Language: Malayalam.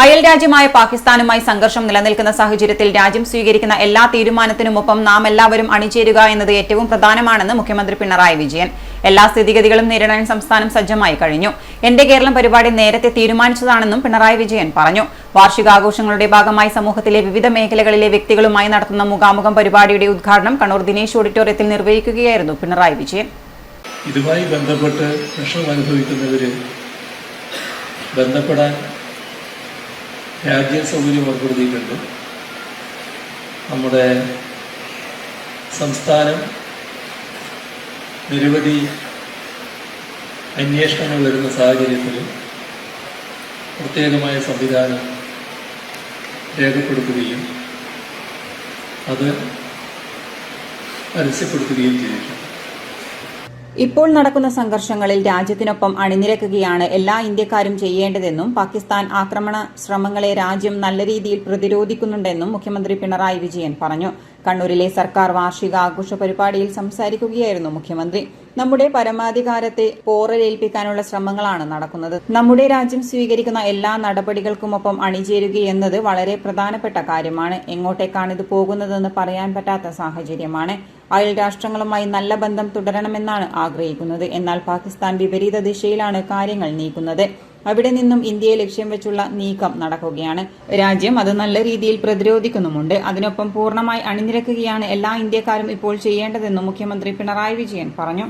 അയൽരാജ്യമായ പാകിസ്ഥാനുമായി സംഘർഷം നിലനിൽക്കുന്ന സാഹചര്യത്തിൽ രാജ്യം സ്വീകരിക്കുന്ന എല്ലാ തീരുമാനത്തിനുമൊപ്പം നാം എല്ലാവരും അണിചേരുക എന്നത് ഏറ്റവും പ്രധാനമാണെന്ന് മുഖ്യമന്ത്രി പിണറായി വിജയൻ. എല്ലാ സ്ഥിതിഗതികളും നേരിടാൻ സംസ്ഥാനം സജ്ജമായി കഴിഞ്ഞു. എന്റെ കേരളം പരിപാടി നേരത്തെ തീരുമാനിച്ചതാണെന്നും പിണറായി വിജയൻ പറഞ്ഞു. വാർഷികാഘോഷങ്ങളുടെ ഭാഗമായി സമൂഹത്തിലെ വിവിധ മേഖലകളിലെ വ്യക്തികളുമായി നടത്തുന്ന മുഖാമുഖം പരിപാടിയുടെ ഉദ്ഘാടനം കണ്ണൂർ ദിനേശ് ഓഡിറ്റോറിയത്തിൽ നിർവഹിക്കുകയായിരുന്നു പിണറായി വിജയൻ. ഇതുമായി ബന്ധപ്പെട്ട് വിഷമം അനുഭവിക്കുന്നവര് ബന്ധപ്പെടാൻ രാജ്യ സൗകര്യം ഏർപ്പെടുത്തിയിട്ടുണ്ട്. നമ്മുടെ സംസ്ഥാനം നിരവധി അന്വേഷണങ്ങൾ വരുന്ന സാഹചര്യത്തിൽ പ്രത്യേകമായ സംവിധാനം രേഖപ്പെടുത്തുകയും അത് പരസ്യപ്പെടുത്തുകയും ചെയ്തിട്ടുണ്ട്. ഇപ്പോൾ നടക്കുന്ന സംഘർഷങ്ങളിൽ രാജ്യത്തിനൊപ്പം അണിനിരക്കുകയാണ് എല്ലാ ഇന്ത്യക്കാരും ചെയ്യേണ്ടതെന്നും പാകിസ്ഥാൻ ആക്രമണ ശ്രമങ്ങളെ രാജ്യം നല്ല രീതിയിൽ പ്രതിരോധിക്കുന്നുണ്ടെന്നും മുഖ്യമന്ത്രി പിണറായി വിജയൻ പറഞ്ഞു. കണ്ണൂരിലെ സർക്കാർ വാർഷികാഘോഷ പരിപാടിയിൽ സംസാരിക്കുകയായിരുന്നു മുഖ്യമന്ത്രി. നമ്മുടെ പരമാധികാരത്തെ പോറലേൽപ്പിക്കാനുള്ള ശ്രമങ്ങളാണ് നടക്കുന്നത്. നമ്മുടെ രാജ്യം സ്വീകരിക്കുന്ന എല്ലാ നടപടികൾക്കുമൊപ്പം അണിചേരുകയെന്നത് വളരെ പ്രധാനപ്പെട്ട കാര്യമാണ്. എങ്ങോട്ടേക്കാണ് ഇത് പോകുന്നതെന്ന് പറയാൻ പറ്റാത്ത സാഹചര്യമാണ്. അയൽ രാഷ്ട്രങ്ങളുമായി നല്ല ബന്ധം തുടരണമെന്നാണ് ആഗ്രഹിക്കുന്നത്. എന്നാൽ പാകിസ്ഥാൻ വിപരീത ദിശയിലാണ് കാര്യങ്ങൾ നീക്കുന്നത്. അവിടെ നിന്നും ഇന്ത്യയെ ലക്ഷ്യം വെച്ചുള്ള നീക്കം നടക്കുകയാണ്. രാജ്യം അത് നല്ല രീതിയിൽ പ്രതിരോധിക്കുന്നുമുണ്ട്. അതിനൊപ്പം പൂർണ്ണമായി അണിനിരക്കുകയാണ് എല്ലാ ഇന്ത്യക്കാരും ഇപ്പോൾ ചെയ്യേണ്ടതെന്നും മുഖ്യമന്ത്രി പിണറായി വിജയൻ പറഞ്ഞു.